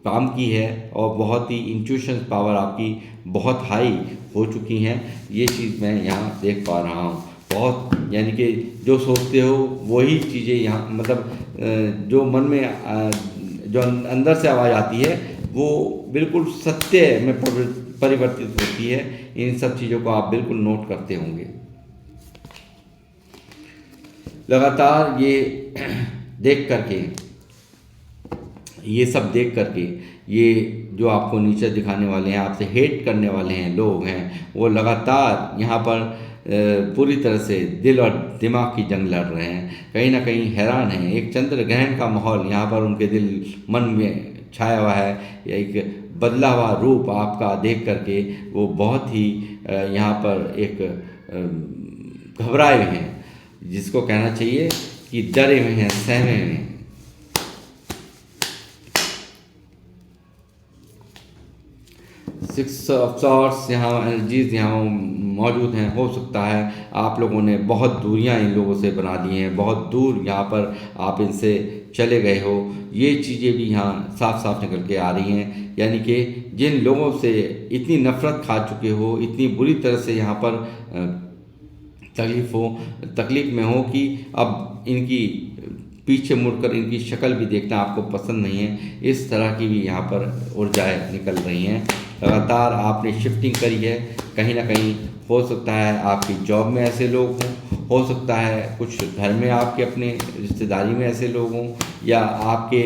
काम की है, और बहुत ही इंट्यूशन पावर आपकी बहुत हाई हो चुकी हैं। ये चीज़ मैं यहाँ देख पा रहा हूँ बहुत, यानी कि जो सोचते हो वही चीज़ें यहाँ, मतलब जो मन में जो अंदर से आवाज़ आती है वो बिल्कुल सत्य में परिवर्तित होती है। इन सब चीज़ों को आप बिल्कुल नोट करते होंगे। लगातार ये देख करके, ये सब देख करके, ये जो आपको नीचे दिखाने वाले हैं, आपसे हेट करने वाले हैं लोग हैं, वो लगातार यहाँ पर पूरी तरह से दिल और दिमाग की जंग लड़ रहे हैं, कहीं ना कहीं हैरान हैं। एक चंद्र ग्रहण का माहौल यहाँ पर उनके दिल मन में छाया हुआ है, एक बदला हुआ रूप आपका देख करके वो बहुत ही यहाँ पर एक घबराए हुए हैं, जिसको कहना चाहिए कि डरे हुए हैं, सहमे हुए हैं। सिक्स ऑफ सॉर्ड्स यहाँ एनर्जीज यहाँ मौजूद हैं। हो सकता है आप लोगों ने बहुत दूरियां इन लोगों से बना ली हैं, बहुत दूर यहाँ पर आप इनसे चले गए हो, ये चीज़ें भी यहाँ साफ साफ निकल के आ रही हैं। यानी कि जिन लोगों से इतनी नफ़रत खा चुके हो, इतनी बुरी तरह से यहाँ पर तकलीफ़ में हो कि अब इनकी पीछे मुड़कर इनकी शक्ल भी देखना आपको पसंद नहीं है, इस तरह की भी यहाँ पर ऊर्जाएं निकल रही हैं। लगातार आपने शिफ्टिंग करी है, कहीं ना कहीं हो सकता है आपकी जॉब में ऐसे लोग हों, हो सकता है कुछ घर में आपके अपने रिश्तेदारी में ऐसे लोग हों, या आपके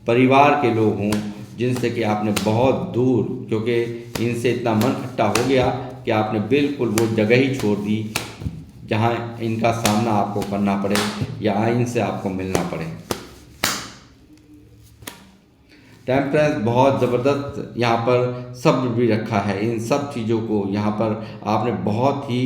परिवार के लोग हों जिनसे कि आपने बहुत दूर, क्योंकि इनसे इतना मन खट्टा हो गया कि आपने बिल्कुल वो जगह ही छोड़ दी जहाँ इनका सामना आपको करना पड़े या इनसे आपको मिलना पड़े। टेम्परेंस बहुत ज़बरदस्त यहाँ पर सब्र भी रखा है। इन सब चीज़ों को यहाँ पर आपने बहुत ही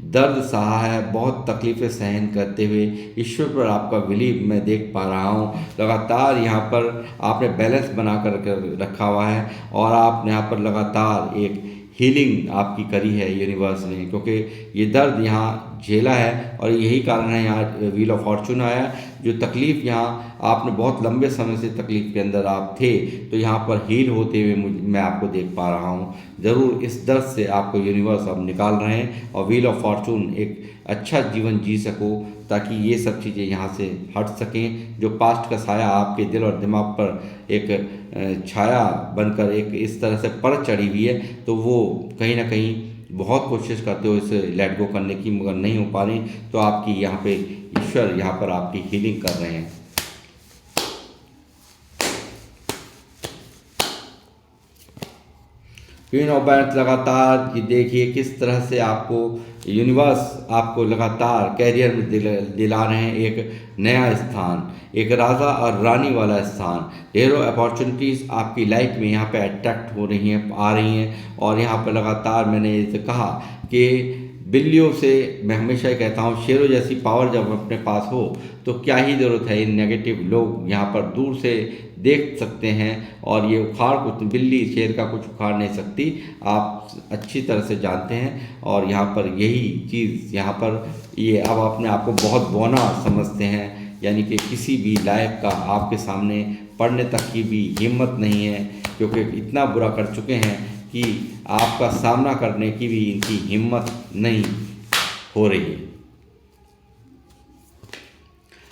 दर्द सहा है, बहुत तकलीफ़ें सहन करते हुए ईश्वर पर आपका बिलीव मैं देख पा रहा हूँ। लगातार यहाँ पर आपने बैलेंस बना कर रखा हुआ है और आपने यहाँ पर लगातार एक हीलिंग आपकी करी है यूनिवर्स ने, क्योंकि ये दर्द यहाँ झेला है और यही कारण है यहाँ व्हील ऑफ फॉर्चून आया। जो तकलीफ़ यहाँ आपने बहुत लंबे समय से तकलीफ़ के अंदर आप थे, तो यहाँ पर हील होते हुए मैं आपको देख पा रहा हूँ। ज़रूर इस दर्द से आपको यूनिवर्स अब निकाल रहे हैं और व्हील ऑफ फॉर्चून एक अच्छा जीवन जी सको, ताकि ये सब चीज़ें यहाँ से हट सकें। जो पास्ट का साया आपके दिल और दिमाग पर एक छाया बनकर एक इस तरह से परत चढ़ी हुई है, तो वो कहीं ना कहीं बहुत कोशिश करते हो इसे लेट गो करने की, मगर नहीं हो पा रही। तो आपकी यहाँ पे ईश्वर यहाँ पर आपकी हीलिंग कर रहे हैं। क्वीन ऑफ बैंड्स लगातार ये देखिए किस तरह से आपको यूनिवर्स आपको लगातार कैरियर में दिला रहे हैं एक नया स्थान, एक राजा और रानी वाला स्थान। ढेरों अपॉर्चुनिटीज़ आपकी लाइफ में यहाँ पे अट्रैक्ट हो रही हैं, आ रही हैं। और यहाँ पर लगातार मैंने ये कहा कि बिल्लियों से मैं हमेशा ही कहता हूँ, शेरों जैसी पावर जब अपने पास हो तो क्या ही ज़रूरत है इन नेगेटिव लोग यहाँ पर दूर से देख सकते हैं और ये उखाड़ कुछ, बिल्ली शेर का कुछ उखाड़ नहीं सकती, आप अच्छी तरह से जानते हैं। और यहाँ पर यही चीज़ यहाँ पर ये अब अपने आप को बहुत बौना समझते हैं, यानी कि किसी भी लायक का आपके सामने पढ़ने तक की भी हिम्मत नहीं है, क्योंकि इतना बुरा कर चुके हैं कि आपका सामना करने की भी इनकी हिम्मत नहीं हो रही है।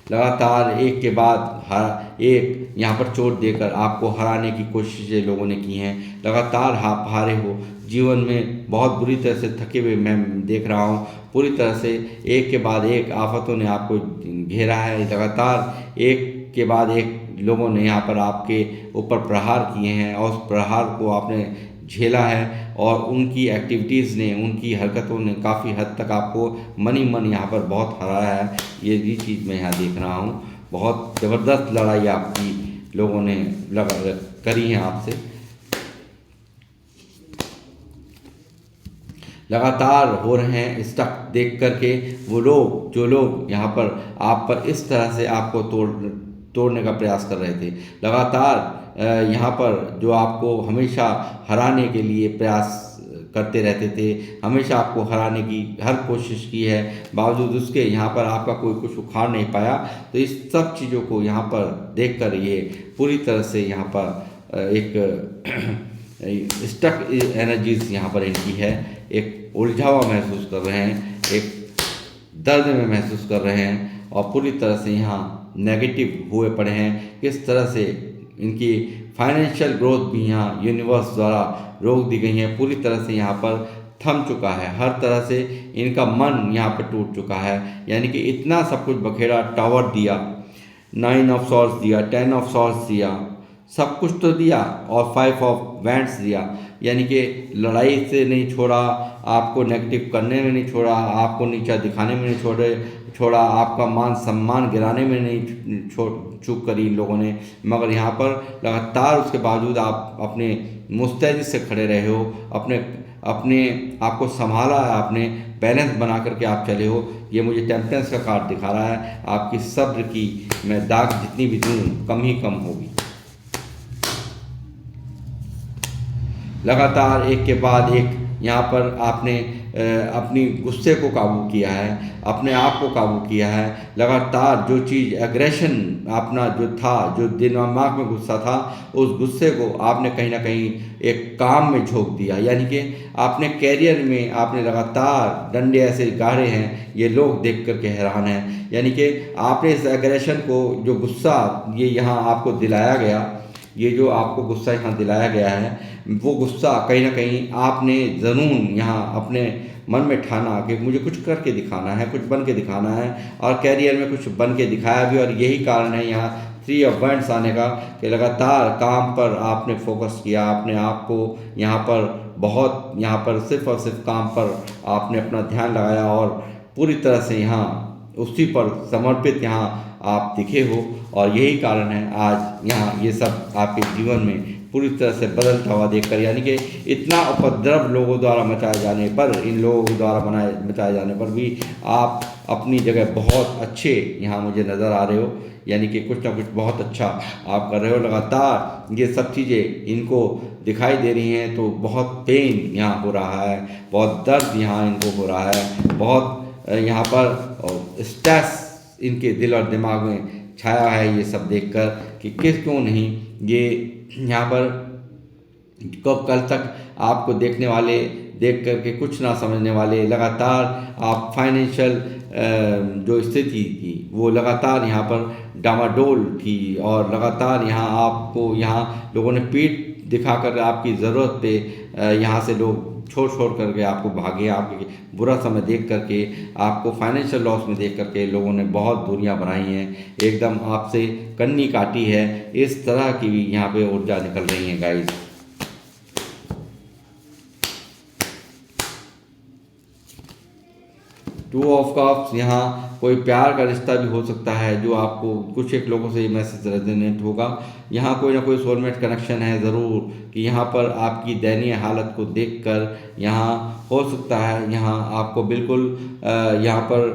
लगातार एक के बाद एक यहाँ पर चोट देकर आपको हराने की कोशिशें लोगों ने की हैं। लगातार आप हारे हो, जीवन में बहुत बुरी तरह से थके हुए मैं देख रहा हूँ। पूरी तरह से एक के बाद एक आफतों ने आपको घेरा है। लगातार एक के बाद एक लोगों ने यहाँ पर आपके ऊपर प्रहार किए हैं और उस प्रहार को आपने झेला है और उनकी एक्टिविटीज़ ने, उनकी हरकतों ने काफ़ी हद तक आपको मनी मन यहाँ पर बहुत हराया है। ये चीज़ मैं यहाँ देख रहा हूँ। बहुत ज़बरदस्त लड़ाई आपकी लोगों ने करी है आपसे। लगातार हो रहे हैं स्टक देख करके वो लोग, जो लोग यहाँ पर आप पर इस तरह से आपको तोड़ने का प्रयास कर रहे थे। लगातार यहाँ पर जो आपको हमेशा हराने के लिए प्रयास करते रहते थे, हमेशा आपको हराने की हर कोशिश की है, बावजूद उसके यहाँ पर आपका कोई कुछ उखाड़ नहीं पाया। तो इस सब चीज़ों को यहाँ पर देखकर ये पूरी तरह से यहाँ पर एक स्टक एनर्जीज यहाँ पर इनकी है, एक उलझा हुआ महसूस कर रहे हैं, एक दर्द में महसूस कर रहे हैं और पूरी तरह से यहाँ नेगेटिव हुए पड़े हैं। किस तरह से इनकी फाइनेंशियल ग्रोथ भी यहाँ यूनिवर्स द्वारा रोक दी गई है, पूरी तरह से यहाँ पर थम चुका है। हर तरह से इनका मन यहाँ पर टूट चुका है, यानी कि इतना सब कुछ बखेड़ा, टावर दिया, 9 ऑफ सॉर्ड्स दिया, 10 ऑफ सॉर्ड्स दिया, सब कुछ तो दिया और 5 ऑफ वैंड्स दिया, यानी कि लड़ाई से नहीं छोड़ा, आपको नेगेटिव करने में नहीं छोड़ा, आपको नीचा दिखाने में नहीं छोड़ा, आपका मान सम्मान गिराने में नहीं चूक करी इन लोगों ने। मगर यहाँ पर लगातार उसके बावजूद आप अपने मुस्तैदी से खड़े रहे हो, अपने आपको संभाला है, आपने बैलेंस बना करके आप चले हो। ये मुझे टेम्परेंस का कार्ड दिखा रहा है। आपकी सब्र की मैं दाग जितनी भी दूँ कम ही कम होगी। लगातार एक के बाद एक यहाँ पर आपने अपनी गुस्से को काबू किया है, अपने आप को काबू किया है। लगातार जो चीज़ एग्रेशन अपना जो था, जो दिमाग में गुस्सा था, उस गुस्से को आपने कहीं ना कहीं एक काम में झोंक दिया, यानी कि आपने कैरियर में आपने लगातार डंडे ऐसे गाड़े हैं, ये लोग देख करके हैरान हैं। यानी कि आपने इस एग्रेशन को, जो गुस्सा ये यहाँ आपको दिलाया गया, ये जो आपको गुस्सा यहाँ दिलाया गया है, वो गुस्सा कहीं ना कहीं आपने ज़रूर यहाँ अपने मन में ठाना कि मुझे कुछ करके दिखाना है, कुछ बन के दिखाना है, और कैरियर में कुछ बन के दिखाया भी। और यही कारण है यहाँ 3 ऑफ वैंड्स आने का, कि लगातार काम पर आपने फोकस किया, अपने आप को यहाँ पर बहुत यहाँ पर सिर्फ और सिर्फ काम पर आपने अपना ध्यान लगाया, और पूरी तरह से यहाँ उसी पर समर्पित यहाँ आप दिखे हो। और यही कारण है आज यहाँ ये सब आपके जीवन में पूरी तरह से बदलता हुआ देखकर, यानी कि इतना उपद्रव लोगों द्वारा मचाए जाने पर, इन लोगों द्वारा मचाए जाने पर भी आप अपनी जगह बहुत अच्छे यहाँ मुझे नज़र आ रहे हो, यानी कि कुछ ना कुछ बहुत अच्छा आप कर रहे हो। लगातार ये सब चीज़ें इनको दिखाई दे रही हैं, तो बहुत पेन यहाँ हो रहा है, बहुत दर्द यहाँ इनको हो रहा है, बहुत यहाँ पर स्ट्रेस इनके दिल और दिमाग में छाया है ये सब देखकर, कि क्यों नहीं ये यहाँ पर कब कल तक आपको देखने वाले, देख करके कुछ ना समझने वाले, लगातार आप फाइनेंशियल जो स्थिति थी वो लगातार यहाँ पर डामाडोल थी, और लगातार यहाँ आपको यहाँ लोगों ने पीठ दिखाकर आपकी ज़रूरत पे यहाँ से लोग छोड़ करके आपको भागे, आपके बुरा समय देख करके, आपको फाइनेंशियल लॉस में देख करके लोगों ने बहुत दूरियां बनाई हैं, एकदम आपसे कन्नी काटी है। इस तरह की भी यहाँ पे ऊर्जा निकल रही है गाइस। टू ऑफ कप्स, यहाँ कोई प्यार का रिश्ता भी हो सकता है, जो आपको कुछ एक लोगों से ये मैसेज रेजोनेट होगा। यहाँ कोई ना कोई सोलमेट कनेक्शन है ज़रूर, कि यहाँ पर आपकी दयनीय हालत को देखकर यहाँ हो सकता है यहाँ आपको बिल्कुल यहाँ पर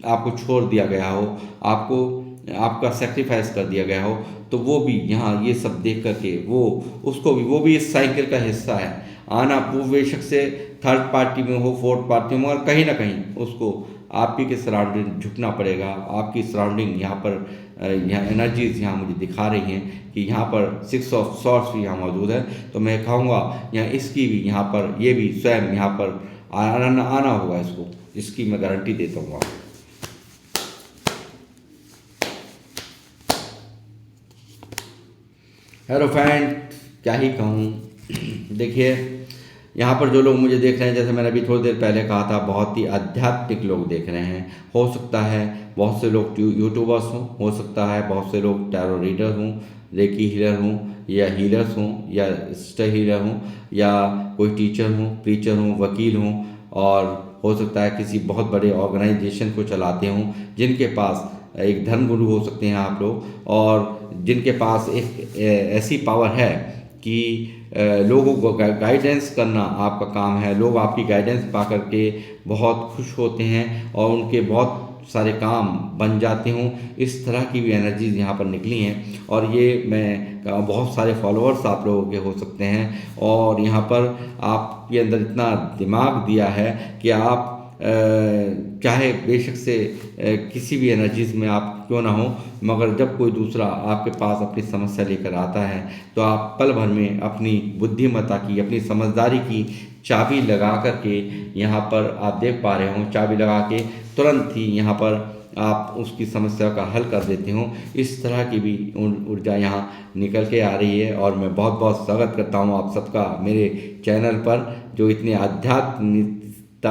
आपको छोड़ दिया गया हो, आपको आपका सेक्रीफाइस कर दिया गया हो, तो वो भी यहाँ ये सब देख करके वो भी इस साइकिल का हिस्सा है। आना बेशक से थर्ड पार्टी में हो, फोर्थ पार्टी में, और कहीं ना कहीं उसको आप ही के सराउंडिंग झुकना पड़ेगा। आपकी सराउंडिंग यहाँ पर यहाँ एनर्जीज यहाँ मुझे दिखा रही हैं कि यहाँ पर 6 ऑफ सॉर्ड्स भी यहाँ मौजूद है, तो मैं कहूँगा यहाँ इसकी भी यहाँ पर ये भी स्वयं यहाँ पर आना होगा इसको, इसकी मैं गारंटी देता हूँ आपको। हेलो फ्रेंड, क्या ही कहूँ। देखिए यहाँ पर जो लोग मुझे देख रहे हैं, जैसे मैंने अभी थोड़ी देर पहले कहा था, बहुत ही आध्यात्मिक लोग देख रहे हैं। हो सकता है बहुत से लोग यूट्यूबर्स हों, हो सकता है बहुत से लोग टैरो रीडर हों, रेकी हीलर हों, या हीलर्स हों, या सिस्टर हीलर हों, या कोई टीचर हों, प्रीचर हों, वकील हों, और हो सकता है किसी बहुत बड़े ऑर्गेनाइजेशन को चलाते हों, जिनके पास एक धर्म गुरु हो सकते हैं आप लोग, और जिनके पास एक ऐसी पावर है कि लोगों को गाइडेंस करना आपका काम है। लोग आपकी गाइडेंस पा करके बहुत खुश होते हैं और उनके बहुत सारे काम बन जाते हों। इस तरह की भी एनर्जीज यहाँ पर निकली हैं, और ये मैं बहुत सारे फॉलोअर्स आप लोगों के हो सकते हैं, और यहाँ पर आपके अंदर इतना दिमाग दिया है कि आप चाहे बेशक से किसी भी एनर्जीज में आप क्यों ना हो, मगर जब कोई दूसरा आपके पास अपनी समस्या लेकर आता है, तो आप पल भर में अपनी बुद्धिमत्ता की, अपनी समझदारी की चाबी लगा करके यहाँ पर आप देख पा रहे हो, चाबी लगा के तुरंत ही यहाँ पर आप उसकी समस्या का हल कर देते हो। इस तरह की भी ऊर्जा यहाँ निकल के आ रही है, और मैं बहुत बहुत स्वागत करता हूँ आप सबका मेरे चैनल पर। जो इतने आध्यात्मिक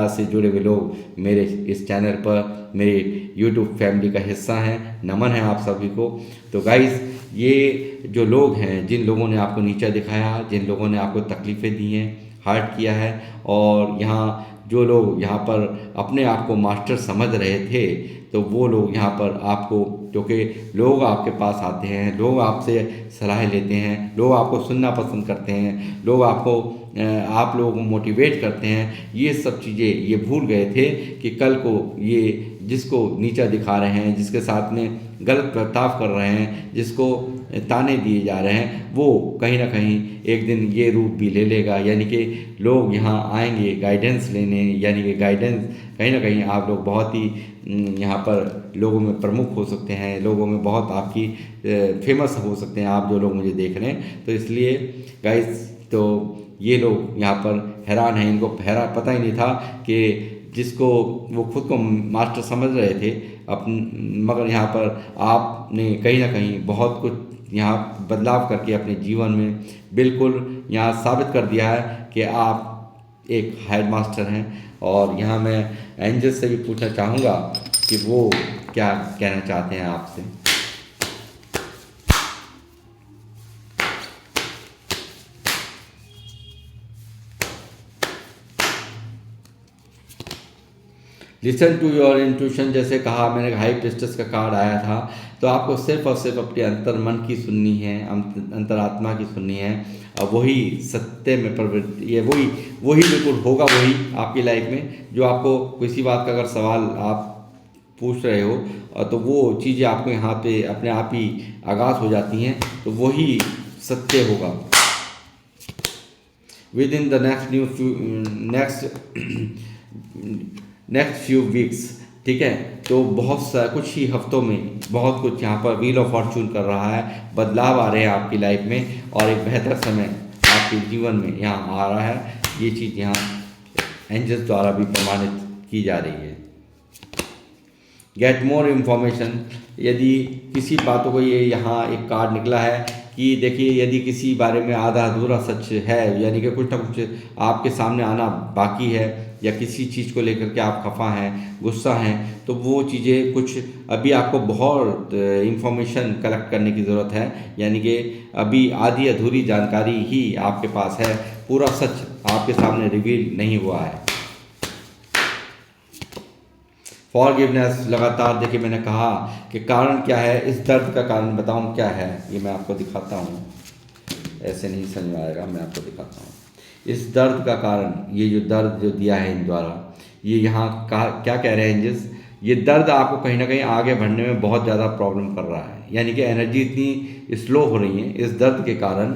से जुड़े हुए लोग मेरे इस चैनल पर, मेरे YouTube फैमिली का हिस्सा हैं, नमन है आप सभी को। तो गाइस, ये जो लोग हैं, जिन लोगों ने आपको नीचा दिखाया, जिन लोगों ने आपको तकलीफ़ें दी हैं, हर्ट किया है, और यहाँ जो लोग यहाँ पर अपने आप को मास्टर समझ रहे थे, तो वो लोग यहाँ पर आपको, क्योंकि लोग आपके पास आते हैं, लोग आपसे सलाह लेते हैं, लोग आपको सुनना पसंद करते हैं, लोग आपको आप लोगों को मोटिवेट करते हैं, ये सब चीज़ें ये भूल गए थे कि कल को ये जिसको नीचा दिखा रहे हैं, जिसके साथ में गलत बर्ताव कर रहे हैं, जिसको ताने दिए जा रहे हैं, वो कहीं ना कहीं एक दिन ये रूप भी ले लेगा। यानी कि लोग यहाँ आएंगे गाइडेंस लेने, यानी कि गाइडेंस कहीं ना कहीं आप लोग बहुत ही यहाँ पर लोगों में प्रमुख हो सकते हैं, लोगों में बहुत आपकी फेमस हो सकते हैं आप जो लोग मुझे देख रहे हैं। तो इसलिए गाइस, तो ये लोग यहाँ पर हैरान हैं, इनको पता ही नहीं था कि जिसको वो खुद को मास्टर समझ रहे थे मगर यहाँ पर आपने कहीं ना कहीं बहुत कुछ यहाँ बदलाव करके अपने जीवन में बिल्कुल यहाँ साबित कर दिया है कि आप एक हेड मास्टर हैं। और यहाँ मैं एंजल से भी पूछना चाहूँगा कि वो क्या कहना चाहते हैं आपसे। लिसन टू योर इंट्यूशन, जैसे कहा मैंने, हाई प्रिस्टेस का कार्ड आया था, तो आपको सिर्फ और सिर्फ अपने अंतर मन की सुननी है, अंतरात्मा की सुननी है, और वही सत्य में प्रवृत्ति, ये वही वही बिल्कुल होगा, वही आपकी लाइफ में जो आपको किसी बात का अगर सवाल आप पूछ रहे हो तो वो चीज़ें आपको यहाँ पे अपने आप ही आगाज़ हो जाती हैं, तो वही सत्य होगा with in the next few weeks. ठीक है, तो बहुत सा कुछ ही हफ्तों में बहुत कुछ यहाँ पर व्हील ऑफ फॉर्चून कर रहा है, बदलाव आ रहे हैं आपकी लाइफ में, और एक बेहतर समय आपके जीवन में यहाँ आ रहा है। ये चीज़ यहाँ एंजल्स द्वारा भी प्रमाणित की जा रही है। गेट मोर इन्फॉर्मेशन, यदि किसी बातों को, ये यहाँ एक कार्ड निकला है कि देखिए, यदि किसी बारे में आधा अधूरा सच है, यानी कि कुछ ना कुछ आपके सामने आना बाकी है, या किसी चीज़ को लेकर के आप खफा हैं, गुस्सा हैं, तो वो चीज़ें कुछ अभी आपको बहुत इंफॉर्मेशन कलेक्ट करने की ज़रूरत है, यानी कि अभी आधी अधूरी जानकारी ही आपके पास है, पूरा सच आपके सामने रिवील नहीं हुआ है। फॉरगिवनेस, लगातार देखिए मैंने कहा कि कारण क्या है, इस दर्द का कारण बताऊं क्या है, ये मैं आपको दिखाता हूँ, ऐसे नहीं समझ में आएगा, मैं आपको दिखाता हूँ इस दर्द का कारण। ये जो दर्द जो दिया है इन द्वारा, ये यहाँ क्या कह रहे हैं एंजल्स, ये दर्द आपको कहीं ना कहीं आगे बढ़ने में बहुत ज़्यादा प्रॉब्लम कर रहा है, यानी कि एनर्जी इतनी स्लो हो रही है इस दर्द के कारण।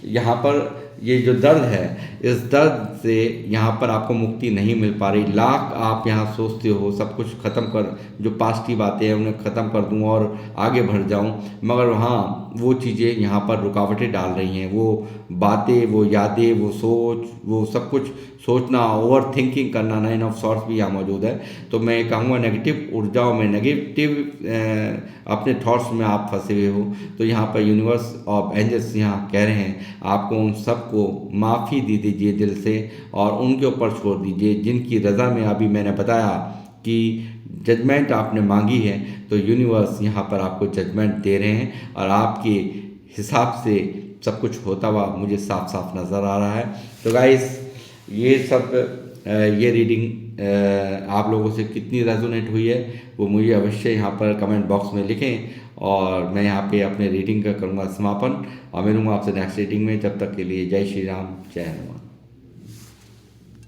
यहाँ पर ये जो दर्द है, इस दर्द से यहाँ पर आपको मुक्ति नहीं मिल पा रही। लाख आप यहाँ सोचते हो सब कुछ ख़त्म कर, जो पास्ट की बातें हैं उन्हें ख़त्म कर दूँ और आगे बढ़ जाऊँ, मगर हाँ वो चीज़ें यहाँ पर रुकावटें डाल रही हैं। वो बातें, वो यादें, वो सोच, वो सब कुछ सोचना, ओवर थिंकिंग करना, 9 ऑफ सॉर्ट्स भी यहाँ मौजूद है। तो मैं कहूँगा नेगेटिव ऊर्जाओं में, नेगेटिव अपने थॉट्स में आप फंसे हुए हो, तो यहाँ पर यूनिवर्स ऑफ एंजल्स यहाँ कह रहे हैं आपको उन सबको माफ़ी दे दीजिए दिल से, और उनके ऊपर छोड़ दीजिए जिनकी रज़ा में अभी मैंने बताया कि जजमेंट आपने मांगी है, तो यूनिवर्स यहाँ पर आपको जजमेंट दे रहे हैं, और आपके हिसाब से सब कुछ होता हुआ मुझे साफ साफ नज़र आ रहा है। तो गाइस, ये सब ये रीडिंग आप लोगों से कितनी रेजोनेट हुई है वो मुझे अवश्य यहाँ पर कमेंट बॉक्स में लिखें, और मैं यहाँ पे अपने रीडिंग का करूँगा समापन, और मिलूँगा आपसे नेक्स्ट रीडिंग में। जब तक के लिए जय श्री राम, जय हनुमान।